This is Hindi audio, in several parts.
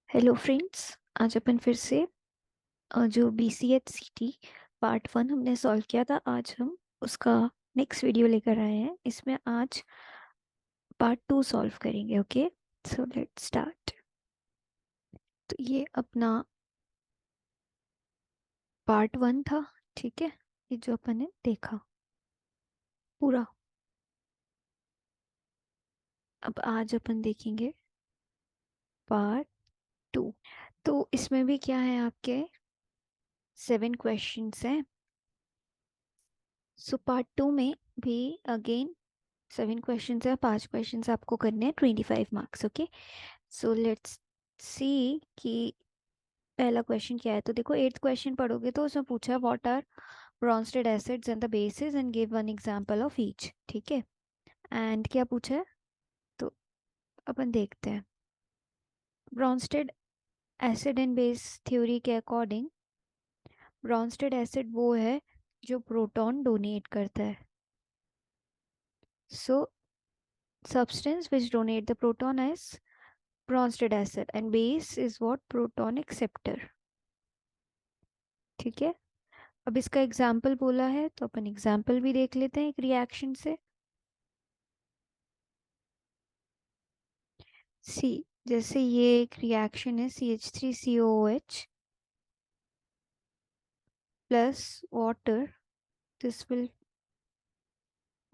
Hello friends. आज अपन फिर से जो BCH-CT पार्ट 1 हमने सॉल्व किया था, आज हम उसका नेक्स्ट वीडियो लेकर आए हैं। इसमें आज पार्ट 2 सॉल्व करेंगे। Okay, so let's start. तो ये अपना पार्ट 1 था, ठीक है। ये जो अपन ने देखा पूरा, अब आज अपन देखेंगे पार्ट 2। तो इसमें भी क्या है, आपके 7 क्वेश्चंस हैं। सो पार्ट 2 में भी अगेन 7 क्वेश्चंस है, 5 क्वेश्चंस आपको करने हैं, 25 marks. Okay, so let's see कि पहला क्वेश्चन क्या है। तो देखो, 8th क्वेश्चन पढ़ोगे तो उसमें पूछा है what are Bronsted acids and the bases and give one example of each. ठीक है, एंड क्या पूछा है तो अपन देखते हैं। Brønsted acid and base theory के अकॉर्डिंग ब्रॉन्स्टेड एसिड वो है जो प्रोटॉन डोनेट करता है। सो substance which donate the proton is Bronsted acid and base is what proton acceptor। ठीक है, अब इसका एग्जाम्पल बोला है तो अपन एग्जाम्पल भी देख लेते हैं एक रिएक्शन से। सी, जैसे ये एक रिएक्शन है CH3COOH plus water, this will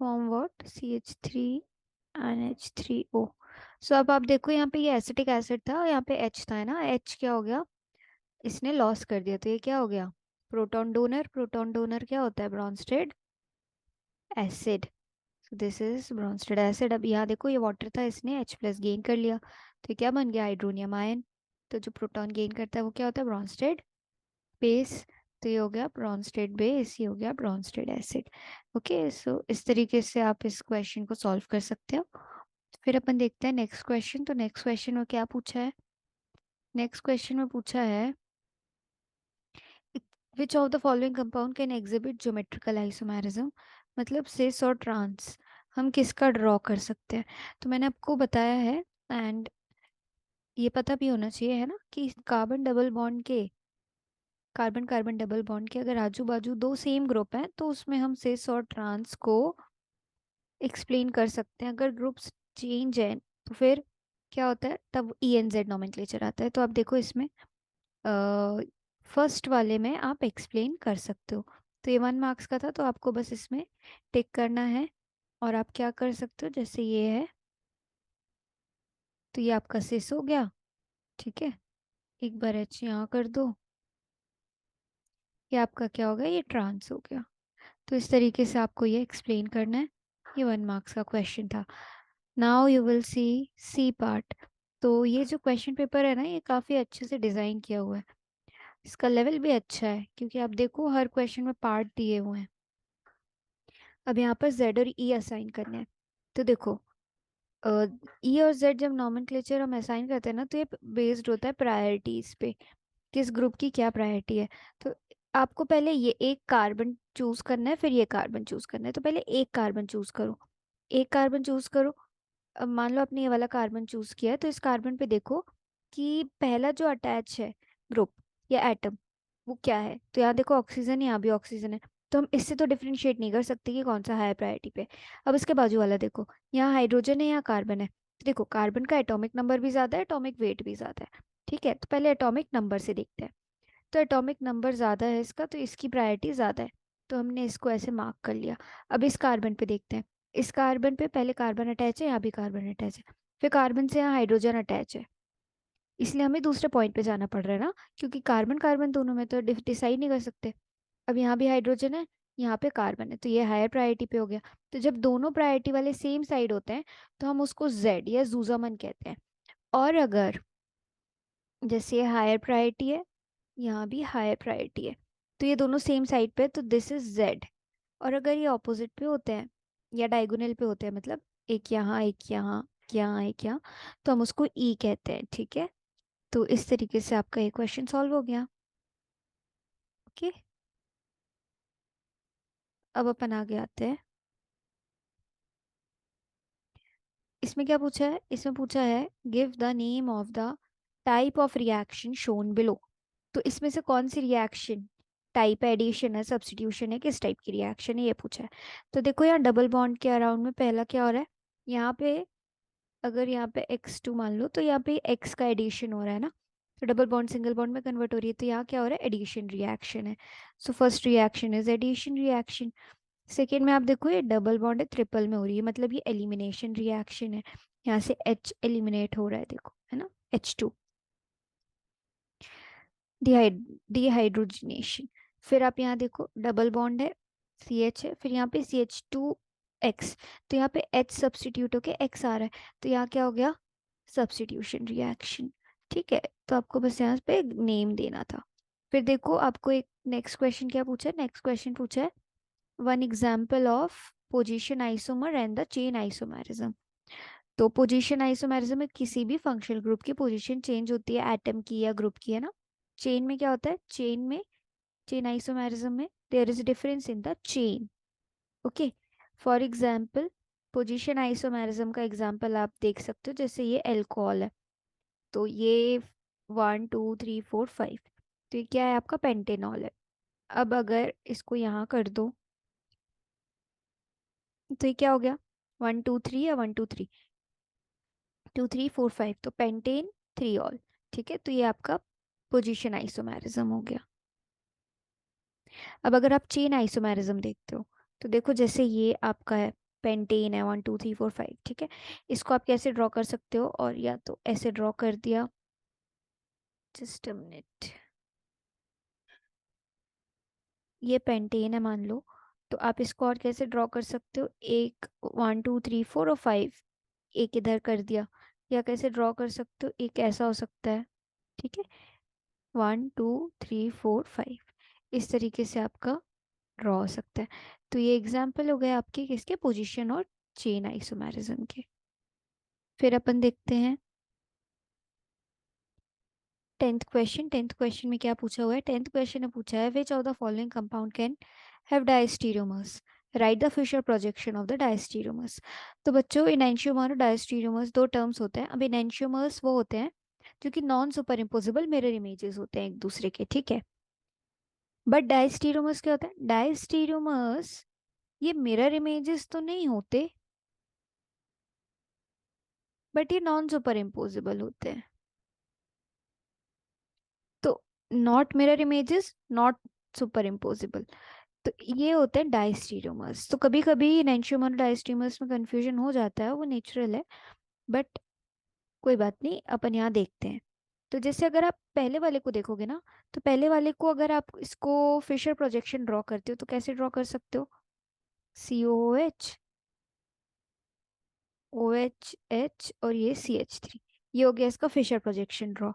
form what CH3NH3O। सो अब आप देखो, यहाँ पे ये एसिटिक एसिड था, यहाँ पे H था, है ना। H क्या हो गया, इसने लॉस कर दिया, तो ये क्या हो गया, प्रोटॉन डोनर। प्रोटॉन डोनर क्या होता है, Brønsted acid. This is Brønsted acid. अब यहाँ देखो, ये वाटर था, इसने H प्लस गेन कर लिया, तो ये क्या बन गया, हाइड्रोनियम आयन। तो जो प्रोटॉन गेन करता है वो क्या होता है, ब्रॉन्स्टेड बेस। तो ये हो गया ब्रॉन्स्टेड बेस, ये हो गया ब्रॉन्स्टेड एसिड। ओके, सो इस तरीके से आप इस क्वेश्चन को सॉल्व कर सकते हो। फिर अपन देखते हैं नेक्स्ट क्वेश्चन। तो नेक्स्ट क्वेश्चन में क्या पूछा है, नेक्स्ट क्वेश्चन में पूछा है which of the following compound can exhibit geometrical isomerism. मतलब सिस और ट्रांस हम किसका ड्रॉ कर सकते हैं। तो मैंने आपको बताया है, एंड ये पता भी होना चाहिए, है ना, कि कार्बन कार्बन डबल बॉन्ड के अगर आजू बाजू दो सेम ग्रुप हैं तो उसमें हम सिस और ट्रांस को एक्सप्लेन कर सकते हैं। अगर ग्रुप्स चेंज है तो फिर क्या होता है, तब ENZ नॉमेनक्लेचर आता है। तो आप देखो, इसमें फर्स्ट वाले में आप एक्सप्लेन कर सकते हो। तो ये 1 मार्क्स का था, तो आपको बस इसमें टिक करना है। और आप क्या कर सकते हो, जैसे ये है तो ये आपका सिस हो गया, ठीक है। एक बार H यहाँ कर दो, ये आपका क्या हो गया, ये ट्रांस हो गया। तो इस तरीके से आपको ये एक्सप्लेन करना है। ये 1 मार्क्स का क्वेश्चन था। Now you will see C part. तो ये जो क्वेश्चन पेपर है ना, ये काफ़ी अच्छे से डिज़ाइन किया हुआ है। इसका लेवल भी अच्छा है, क्योंकि आप देखो हर क्वेश्चन में पार्ट दिए हुए हैं। अब यहाँ पर Z और E असाइन करने हैं। तो देखो, E और Z जब नॉमेनक्लेचर हम असाइन करते हैं ना, तो ये बेस्ड होता है प्रायोरिटीज पे, किस ग्रुप की क्या प्रायोरिटी है। तो आपको पहले ये एक कार्बन चूज करना है, फिर ये कार्बन चूज करना है। तो पहले एक कार्बन चूज करो, एक कार्बन चूज करो। अब मान लो आपने ये वाला कार्बन चूज किया है, तो इस कार्बन पे देखो कि पहला जो अटैच है ग्रुप या एटम, वो क्या है। तो यहाँ देखो ऑक्सीजन है, यहाँ भी ऑक्सीजन है। तो हम इससे तो डिफ्रेंशिएट नहीं कर सकते कि कौन सा हाई प्रायोरिटी पे। अब इसके बाजू वाला देखो, यहाँ हाइड्रोजन है, यहाँ कार्बन है। तो देखो, कार्बन का एटॉमिक नंबर भी ज़्यादा है, एटॉमिक वेट भी ज़्यादा है। ठीक है, तो पहले एटॉमिक नंबर से देखते हैं। तो एटॉमिक नंबर ज़्यादा है इसका, तो इसकी प्रायोरिटी ज़्यादा है। तो हमने इसको ऐसे मार्क कर लिया। अब इस कार्बन पे देखते हैं। इस कार्बन पे पहले कार्बन अटैच है, यहाँ भी कार्बन अटैच है, फिर कार्बन से यहाँ हाइड्रोजन अटैच है। इसलिए हमें दूसरे पॉइंट पे जाना पड़ रहा है ना, क्योंकि कार्बन कार्बन दोनों में तो डिसाइड नहीं कर सकते। अब यहाँ भी हाइड्रोजन है, यहाँ पे कार्बन है, तो ये हायर प्रायोरिटी पे हो गया। तो जब दोनों प्रायोरिटी वाले सेम साइड होते हैं तो हम उसको जेड या जूजामन कहते हैं। और अगर जैसे ये हायर प्रायोरिटी है, यहाँ भी हायर प्रायोरिटी है, तो ये दोनों सेम साइड पे, तो दिस इज जेड। और अगर ये ऑपोजिट पे होते हैं या डायगोनल पे होते हैं, मतलब एक यहाँ एक यहाँ, यहाँ एक यहाँ, तो हम उसको ई कहते हैं। ठीक है, तो इस तरीके से आपका ये क्वेश्चन सॉल्व हो गया। ओके, अब अपन आगे आते हैं। इसमें क्या पूछा है, इसमें पूछा है give the name of the type of reaction shown below. तो इसमें से कौन सी रिएक्शन टाइप एडिशन है, सब्स्टिट्यूशन है, किस टाइप की रिएक्शन है, ये पूछा है। तो देखो यहाँ डबल बॉन्ड के अराउंड में पहला क्या हो रहा है, यहाँ पे अगर यहाँ पे x2 मान लो, तो यहाँ पे x का एडिशन हो रहा है ना, तो डबल बॉन्ड सिंगल बॉन्ड में कन्वर्ट हो रही है, तो यहाँ क्या हो रहा है, एडिशन रिएक्शन है। So first reaction is addition reaction. Second में आप देखो ये डबल बॉन्ड है, ट्रिपल में हो रही है, मतलब ये एलिमिनेशन रिएक्शन है। यहाँ से H एलिमिनेट हो रहा है, देखो है ना, H2, डिहाइड्रोजनेशन। फिर आप यहाँ देखो डबल बॉन्ड है, CH है, फिर यहाँ पे CH2X, तो यहाँ पे H सब्स्टिट्यूट होके X आ रहा है, तो यहाँ क्या हो गया, सब्स्टिट्यूशन रिएक्शन। ठीक है, तो आपको बस यहाँ पे नेम देना था। फिर देखो आपको एक नेक्स्ट क्वेश्चन क्या पूछा है, नेक्स्ट क्वेश्चन पूछा है one example of position isomer and the chain isomerism. तो पोजीशन आइसोमेरिज्म में किसी भी फंक्शनल ग्रुप की पोजीशन चेंज होती है, एटम की या ग्रुप की, है ना। चेन में क्या होता है, चेन में, चेन आइसोमेरिज्म में there is difference in the chain. Okay, for example position isomerism का एग्जाम्पल आप देख सकते हो, जैसे ये एल्कोहल है, तो ये 1 2 3 4 5, तो ये क्या है, आपका पेंटेनॉल है। अब अगर इसको यहाँ कर दो, तो ये क्या हो गया, 1 2 3 या 1 2 3 2 3 4 5, तो पेंटेन 3 ऑल। ठीक है, तो ये आपका पोजीशन आइसोमेरिज्म हो गया। अब अगर आप चेन आइसोमेरिज्म देखते हो, तो देखो जैसे ये आपका है, पेंटेन है 1 2 3 4 5, ठीक है। इसको आप कैसे ड्रॉ कर सकते हो, और या तो ऐसे ड्रॉ कर दिया, जस्ट अ मिनट, ये पेंटेन है मान लो, तो आप इसको और कैसे ड्रॉ कर सकते हो, एक 1 2 3 4 और 5, एक इधर कर दिया, या कैसे ड्रॉ कर सकते हो, एक ऐसा हो सकता है, ठीक है, 1 2 3 4 5, इस तरीके से आपका ड्रॉ हो सकता है। तो ये एग्जाम्पल हो गए आपके किसके, पोजीशन और चेन आइसोमेरिज्म के। फिर अपन देखते हैं 10th क्वेश्चन। 10th क्वेश्चन में क्या पूछा हुआ है, 10th क्वेश्चन में पूछा है which of the following compound can have diastereomers, write the Fischer projection of the diastereomers. तो बच्चों इनैंशियोमर और डायस्टीरियोमर्स दो टर्म्स होते हैं। अब इनैंशियोमर्स वो होते हैं जो कि non super imposable mirror images होते हैं एक दूसरे के, ठीक है। बट डायस्टीरियोमर्स क्या होता है, डायस्टीरियोमर्स ये मिरर इमेजेस तो नहीं होते, बट ये नॉन सुपर इम्पोजिबल होते हैं। तो not mirror images, not super imposable, तो ये होते हैं डायस्टीरियोमर्स। तो कभी कभी इनैंशियोमर और डायस्टीरियोमर्स में कंफ्यूजन हो जाता है, वो नेचुरल है, बट कोई बात नहीं, अपन यहाँ देखते हैं। तो जैसे अगर आप पहले वाले को देखोगे ना, तो पहले वाले को अगर आप इसको फिशर प्रोजेक्शन ड्रॉ करते हो, तो कैसे ड्रॉ कर सकते हो, COOH, OH और ये CH3, ये हो गया इसका फिशर प्रोजेक्शन ड्रॉ।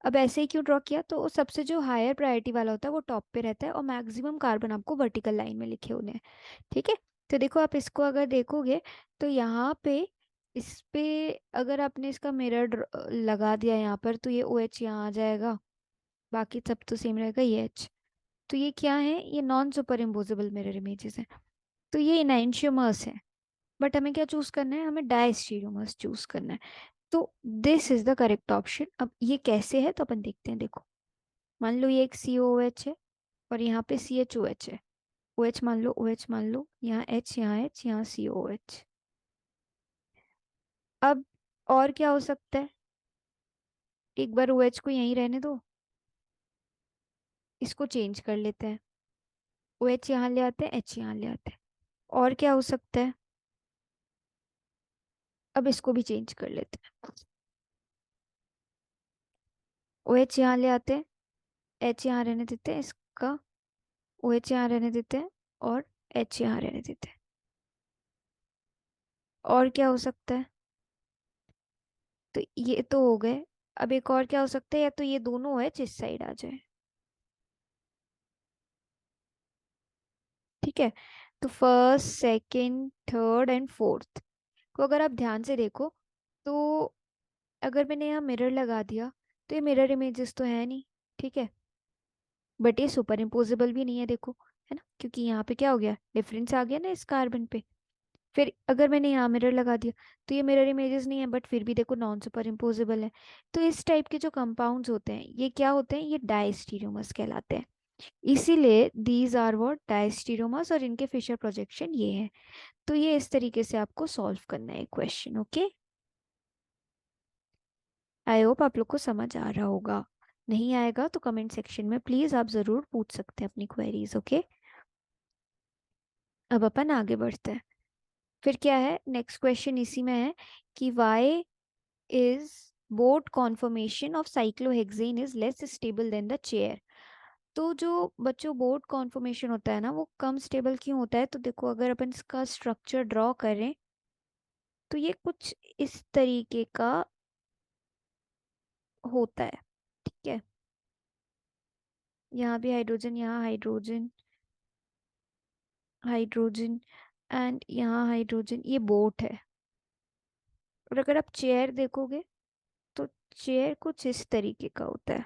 अब ऐसे ही क्यों ड्रॉ किया, तो सबसे जो हायर प्रायोरिटी वाला होता है वो टॉप पे रहता है, और मैक्सिमम कार्बन आपको वर्टिकल लाइन में लिखे होने हैं, ठीक है। तो देखो आप इसको अगर देखोगे, तो यहाँ पे इस पे अगर आपने इसका मिरर लगा दिया यहाँ पर, तो ये OH यहाँ आ जाएगा, बाकी सब तो सेम रहेगा, ये H। तो ये क्या है, ये non super imposable mirror images है, तो ये इनैंशियोमर्स है। बट हमें क्या चूज करना है, हमें डायस्टीरियोमर्स चूज करना है। तो this is the correct option. अब ये कैसे है, तो अपन देखते हैं। देखो मान लो ये एक COOH है, और यहाँ पे CHOH है, OH मान लो, OH मान लो, यहाँ H, यहाँ H, यहाँ COOH। अब और क्या हो सकता है, एक बार OH को यहीं रहने दो, इसको चेंज कर लेते हैं, OH यहाँ ले आते हैं, H यहाँ ले आते हैं। और क्या हो सकता है, अब इसको भी चेंज कर लेते हैं, OH यहाँ ले आते हैं, H यहाँ रहने देते हैं इसका, OH यहाँ रहने देते हैं, और H यहाँ रहने देते हैं। और क्या हो सकता है, तो ये तो हो गए। अब एक और क्या हो सकता है, या तो ये दोनों OH इस साइड आ जाए, ठीक है। तो first second third and fourth को अगर आप ध्यान से देखो, तो अगर मैंने यहाँ मिरर लगा दिया, तो ये मिरर इमेजेस तो है नहीं, ठीक है, बट ये सुपर इम्पोजिबल भी नहीं है, देखो, है ना, क्योंकि यहाँ पे क्या हो गया, डिफरेंस आ गया ना इस कार्बन पे। फिर अगर मैंने यहाँ मिरर लगा दिया तो ये मिरर इमेजेस नहीं है, बट फिर भी देखो नॉन सुपर इम्पोजेबल है। तो इस टाइप के जो कंपाउंड्स होते हैं ये क्या होते हैं, ये डायस्टीरियोमर्स कहलाते हैं। इसीलिए दीज आर व्हाट, डायस्टीरियोमर्स, और इनके फिशर प्रोजेक्शन ये है। तो ये इस तरीके से आपको सॉल्व करना है क्वेश्चन। ओके, आई होप आप लोग को समझ आ रहा होगा। नहीं आएगा तो कमेंट सेक्शन में प्लीज आप जरूर पूछ सकते हैं अपनी क्वेरीज। ओके, अब अपन आगे बढ़ते हैं। फिर क्या है, नेक्स्ट क्वेश्चन इसी में है कि why is boat conformation of cyclohexane is less stable than the chair. तो जो बच्चों बोट कॉन्फर्मेशन होता है ना वो कम स्टेबल क्यों होता है, तो देखो अगर अपन इसका स्ट्रक्चर ड्रॉ करें तो ये कुछ इस तरीके का होता है। ठीक है, यहाँ भी हाइड्रोजन, यहाँ हाइड्रोजन, हाइड्रोजन, एंड यहाँ हाइड्रोजन, ये बोट है। और अगर आप चेयर देखोगे तो चेयर कुछ इस तरीके का होता है,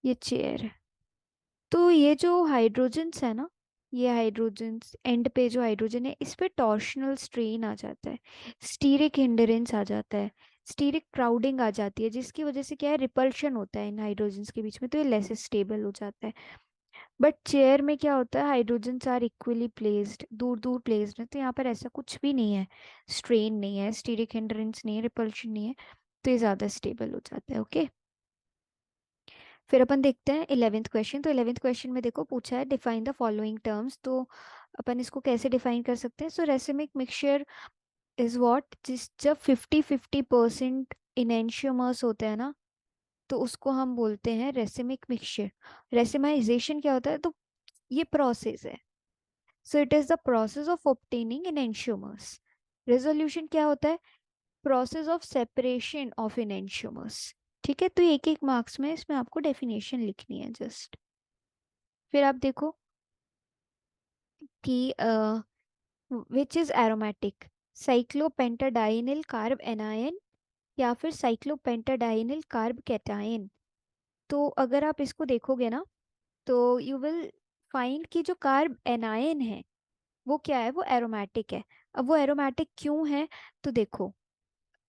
ये चेयर है। तो ये जो हाइड्रोजन्स है ना, ये हाइड्रोजन्स एंड पे जो हाइड्रोजन है इस पे टॉर्शनल स्ट्रेन आ जाता है, स्टीरिक हिंडरेंस आ जाता है, स्टीरिक क्राउडिंग आ जाती है, जिसकी वजह से क्या है, रिपल्शन होता है इन हाइड्रोजन्स के बीच में, तो ये लेस स्टेबल हो जाता है। बट चेयर में क्या होता है, हाइड्रोजन्स आर इक्वली प्लेस्ड, दूर दूर प्लेस्ड है, तो यहाँ पर ऐसा कुछ भी नहीं है, स्ट्रेन नहीं है, स्टीरिक हिंडरेंस नहीं है, रिपल्शन नहीं है, तो ये ज़्यादा स्टेबल हो जाता है। ओके, फिर अपन देखते हैं 11th क्वेश्चन। तो 11th क्वेश्चन में देखो पूछा है डिफाइन द फॉलोइंग टर्म्स। तो अपन इसको कैसे डिफाइन कर सकते हैं, सो रेसिमिक मिक्सचर इज व्हाट, जिस जब 50-50% इनेंशियोमर्स होते हैं ना तो उसको हम बोलते हैं रेसिमिक मिक्सचर। रेसिमाइजेशन क्या होता है, तो ये प्रोसेस है, so it is the process of obtaining enantiomers. Resolution क्या होता है, process of separation of enantiomers. ठीक है, तो एक एक मार्क्स में इसमें आपको डेफिनेशन लिखनी है जस्ट। फिर आप देखो कि which is aromatic, cyclopentadienyl carb anion या फिर साइक्लोपेंटाडाइनिल कार्ब कैटायन। तो अगर आप इसको देखोगे ना तो यू विल फाइंड कि जो कार्ब एनायन है वो क्या है, वो एरोमेटिक है। अब वो एरोमेटिक क्यों है, तो देखो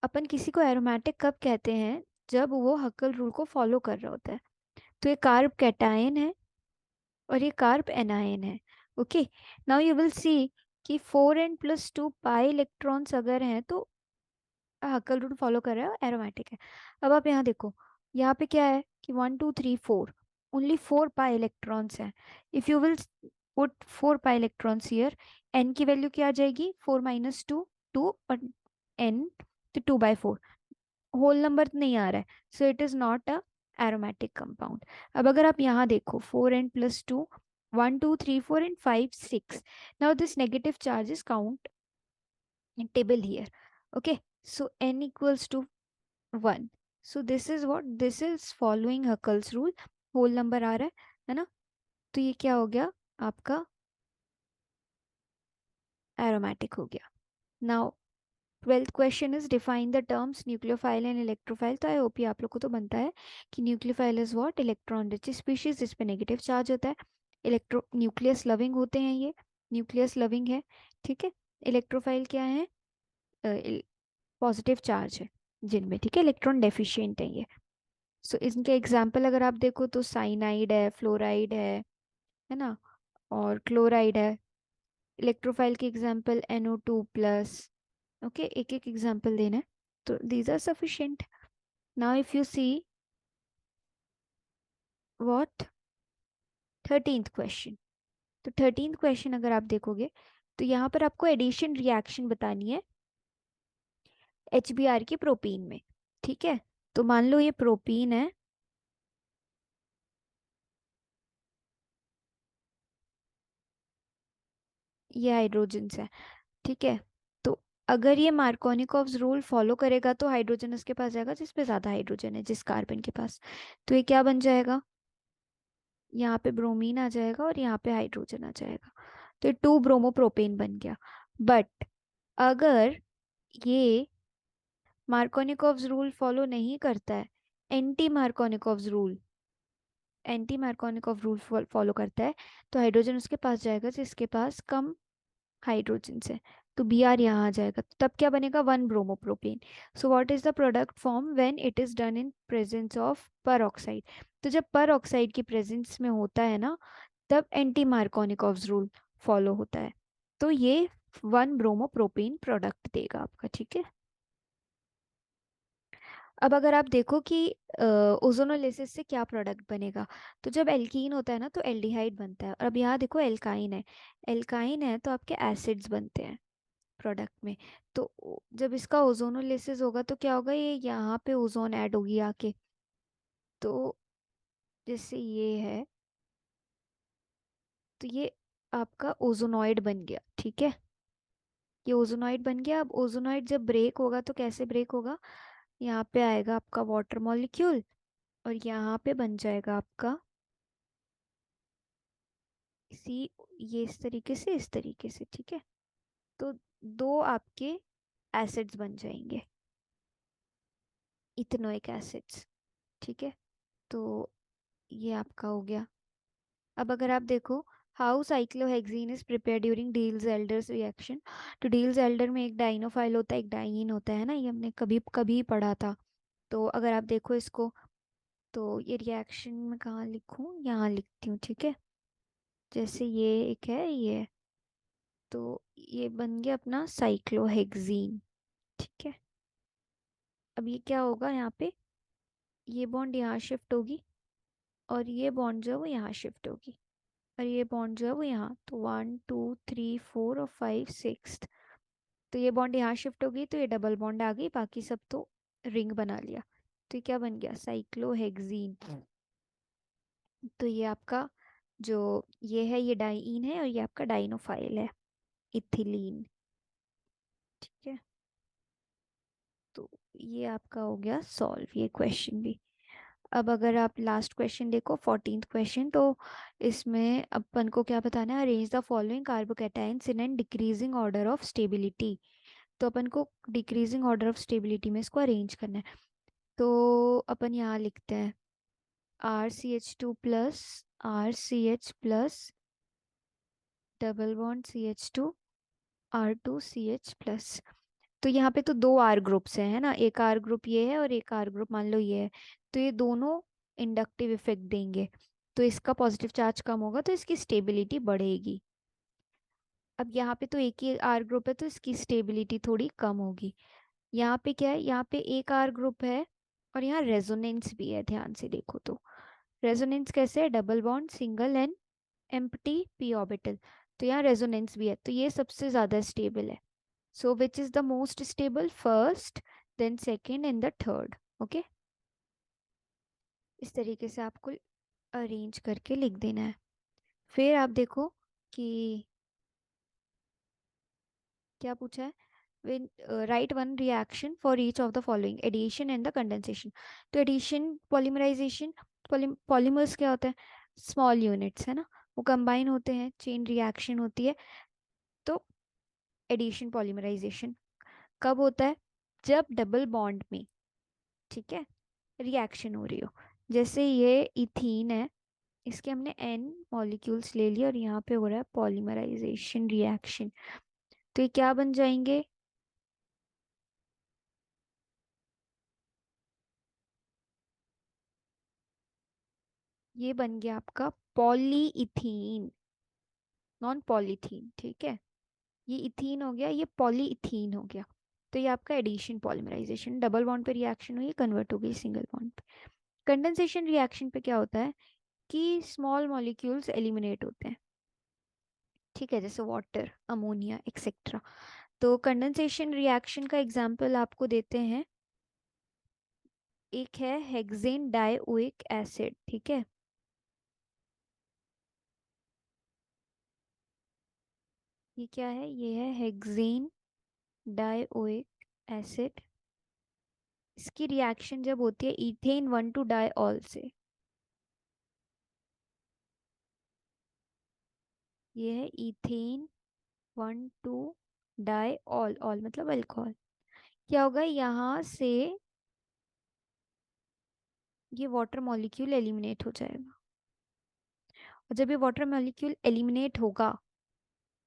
अपन किसी को एरोमेटिक कब कहते हैं, जब वो हक्कल रूल को फॉलो कर रहा होता है। तो ये कार्ब कैटायन है और ये कार्ब एनायन है। ओके, नाउ यू विल सी कि 4n+2 पाई इलेक्ट्रॉन्स अगर हैं तो हक्कल रूल फॉलो कर रहा है, एरोमेटिक है। अब आप यहाँ देखो, यहाँ पे क्या है कि 1 2 3 4, ओनली 4 पाई इलेक्ट्रॉन्स हैं। If you will put 4 pi electrons here, n की वैल्यू क्या आ जाएगी, 4 - 2, 2, और एन तो 2/4, होल नंबर नहीं आ रहा है, so it is not a aromatic compound. अब अगर आप यहाँ देखो 4n+2, 1 2 3 4 and 5 6, now this negative charge is countable here. Okay, so n equals to 1, so this is what, this is following Huckel's rule, whole number आ रहा है ना, तो ये क्या हो गया आपका एरोमेटिक हो गया। Now 12th question is define the terms nucleophile and electrophile. तो आई होप ये आप लोग को तो बनता है कि nucleophile is what, electron rich species जिस पे नेगेटिव चार्ज होता है। इलेक्ट्रो न्यूक्लियस लविंग होते हैं ये, न्यूक्लियस लविंग है। ठीक है, इलेक्ट्रोफाइल क्या है, पॉजिटिव चार्ज है जिनमें, ठीक है, इलेक्ट्रॉन डेफिशिएंट है ये। सो इनके एग्जाम्पल अगर आप देखो तो साइनाइड है, फ्लोराइड है ना, और क्लोराइड है। इलेक्ट्रोफाइल के एग्जाम्पल NO2+। ओके, एक एक एग्जाम्पल देना है, तो these are sufficient. Now if you see what 13th question, तो 13th क्वेश्चन अगर आप देखोगे तो यहाँ पर आपको एडिशन रिएक्शन बतानी है HBr की प्रोपीन में। ठीक है, तो मान लो ये प्रोपीन है, ये हाइड्रोजन है। ठीक है, तो अगर ये मार्कोनिकॉव्स रूल फॉलो करेगा तो हाइड्रोजन उसके पास जाएगा जिस पे ज्यादा हाइड्रोजन है, जिस कार्बन के पास, तो ये क्या बन जाएगा, यहाँ पे ब्रोमीन आ जाएगा और यहाँ पे हाइड्रोजन आ जाएगा, तो ये 2 ब्रोमोप्रोपेन बन गया। बट अगर ये मार्कोनिकॉव्स रूल फॉलो नहीं करता है, anti Markovnikov's rule, anti Markovnikov rule follow करता है, तो हाइड्रोजन उसके पास जाएगा जिसके पास कम हाइड्रोजन है, तो बी आर यहाँ आ जाएगा, तो तब क्या बनेगा, one bromopropane. So what is the product form when it is done in presence of पर ऑक्साइड। तो जब पर ऑक्साइड की प्रेजेंस में होता है ना, तब एंटी मार्कोनिकॉफ रूल फॉलो होता है, तो ये वन ब्रोमोप्रोपेन प्रोडक्ट देगा आपका, ठीक है। अब अगर आप देखो कि ओजोनोलिसिस से क्या प्रोडक्ट बनेगा, तो जब एल्कीन होता है ना तो एल्डिहाइड बनता है, और अब यहाँ देखो एल्काइन है, एल्काइन है तो आपके एसिड्स बनते हैं प्रोडक्ट में। तो जब इसका ओजोनोलिसिस होगा तो क्या होगा, ये यहाँ पे ओजोन ऐड होगी आके, तो जैसे ये है, तो ये आपका ओजोनॉइड बन गया, ठीक है। ये ओजोनॉइड बन गया। अब ओजोनॉइड जब ब्रेक होगा तो कैसे ब्रेक होगा, यहाँ पे आएगा आपका वाटर मॉलिक्यूल, और यहाँ पे बन जाएगा आपका इसी, ये इस तरीके से, इस तरीके से, ठीक है। तो दो आपके एसिड्स बन जाएंगे, इथेनोइक एसिड्स, ठीक है। तो ये आपका हो गया। अब अगर आप देखो how cyclohexene is prepare during deals elders reaction, तो डील्स एल्डर में एक डाइनोफाइल होता है, एक डाइईन होता है ना, ये हमने कभी कभी पढ़ा था। तो अगर आप देखो इसको, तो ये रिएक्शन में कहाँ लिखूं, यहाँ लिखती हूँ, ठीक है। जैसे ये एक है ये, तो ये बन गया अपना साइक्लोहेक्सीन, ठीक है। अब ये क्या होगा, यहाँ पे ये बॉन्ड यहाँ शिफ्ट होगी, और ये बॉन्ड जो है वो यहाँ शिफ्ट होगी, और ये बॉन्ड जो है वो यहाँ, तो 1 2 3 4 और 5 6, तो ये बॉन्ड यहाँ शिफ्ट होगी, तो ये डबल बॉन्ड आ गई, बाकी सब तो रिंग बना लिया, तो ये क्या बन गया, साइक्लोहेक्सीन। तो ये आपका जो ये है, ये डाइईन है, और ये आपका डाइनोफाइल है, इथिलीन, ठीक है। तो ये आपका हो गया सॉल्व ये क्वेश्चन भी। अब अगर आप लास्ट क्वेश्चन देखो, 14th क्वेश्चन, तो इसमें अपन को क्या बताना है, arrange the following carbocations in an decreasing order of stability. तो अपन को डिक्रीजिंग ऑर्डर ऑफ स्टेबिलिटी में इसको अरेंज करना है, तो अपन यहाँ लिखते हैं RCH2 plus, RCH plus, double bond CH2, R2CH plus. तो यहाँ पे तो दो आर ग्रुप्स हैं, है ना, एक आर ग्रुप ये है और एक आर ग्रुप मान लो ये है, तो ये दोनों इंडक्टिव इफेक्ट देंगे, तो इसका पॉजिटिव चार्ज कम होगा तो इसकी स्टेबिलिटी बढ़ेगी। अब यहाँ पे तो एक ही आर ग्रुप है तो इसकी स्टेबिलिटी थोड़ी कम होगी। यहाँ पे क्या है, यहाँ पे एक आर ग्रुप है, और यहाँ रेजोनेंस भी है, ध्यान से देखो तो रेजोनेंस कैसे है, double bond single and empty P orbital, तो यहाँ रेजोनेंस भी है, तो ये सबसे ज्यादा स्टेबल है। So which is the most stable? First, then second and the third. Okay? इस तरीके से आपको अरेंज करके लिख देना है। फिर आप देखो कि क्या पूछा है, when write one reaction for each of the following addition and the condensation। तो एडिशन, पॉलीमराइजेशन, पॉलीमर्स क्या होता है, स्मॉल यूनिट्स है ना, वो कंबाइन होते हैं, चेन रिएक्शन होती है, तो एडिशन पॉलीमराइजेशन कब होता है, जब डबल बॉन्ड में, ठीक है, रिएक्शन हो रही हो। जैसे ये इथीन है, इसके हमने एन मॉलिक्यूल्स ले लिए, और यहाँ पे हो रहा है पॉलीमराइजेशन रिएक्शन, तो ये क्या बन जाएंगे, ये बन गया आपका पॉलीइथीन, नॉन पॉलीथीन, ठीक है। ये इथीन हो गया, ये पॉलीइथीन हो गया, तो ये आपका एडिशन पॉलीमराइजेशन, डबल बॉन्ड पे रिएक्शन हुई, कन्वर्ट हो गई सिंगल बॉन्ड पे। कंडेंसेशन रिएक्शन पे क्या होता है कि स्मॉल मॉलिक्यूल्स एलिमिनेट होते हैं, ठीक है, जैसे वाटर, अमोनिया एक्सेट्रा। तो कंडेंसेशन रिएक्शन का एग्जाम्पल आपको देते हैं, एक है हेक्सेन डाइओइक एसिड, ठीक है, ये क्या है, ये है हेक्सेन डाइओइक एसिड। इसकी रिएक्शन जब होती है इथेन 1 2 डाइऑल से, ये है इथेन 1 2 डाइऑल, ऑल मतलब अल्कोहल, क्या होगा यहाँ से, ये वाटर मॉलिक्यूल एलिमिनेट हो जाएगा, और जब ये वाटर मॉलिक्यूल एलिमिनेट होगा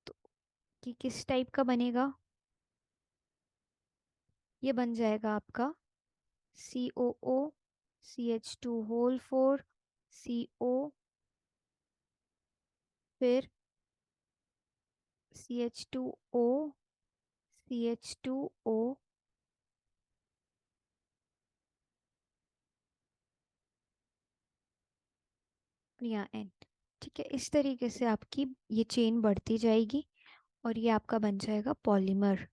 तो कि किस टाइप का बनेगा, ये बन जाएगा आपका COO, CH2 होल 4, CO, फिर CH2O, CH2O, या N। ठीक है, इस तरीके से आपकी ये चेन बढ़ती जाएगी और ये आपका बन जाएगा पॉलीमर।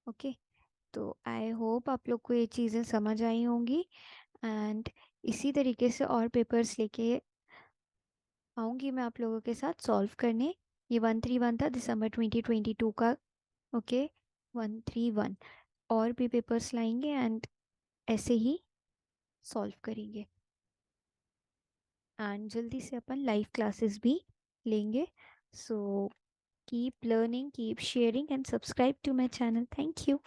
ओके, तो आई होप आप लोग को ये चीज़ें समझ आई होंगी। एंड इसी तरीके से और पेपर्स लेके आऊँगी मैं आप लोगों के साथ सॉल्व करने। ये 131 था दिसंबर 2022 का। ओके, 131 और भी पेपर्स लाएंगे एंड ऐसे ही सॉल्व करेंगे। एंड जल्दी से अपन लाइव क्लासेस भी लेंगे। So keep learning, keep sharing and subscribe to my channel. Thank you.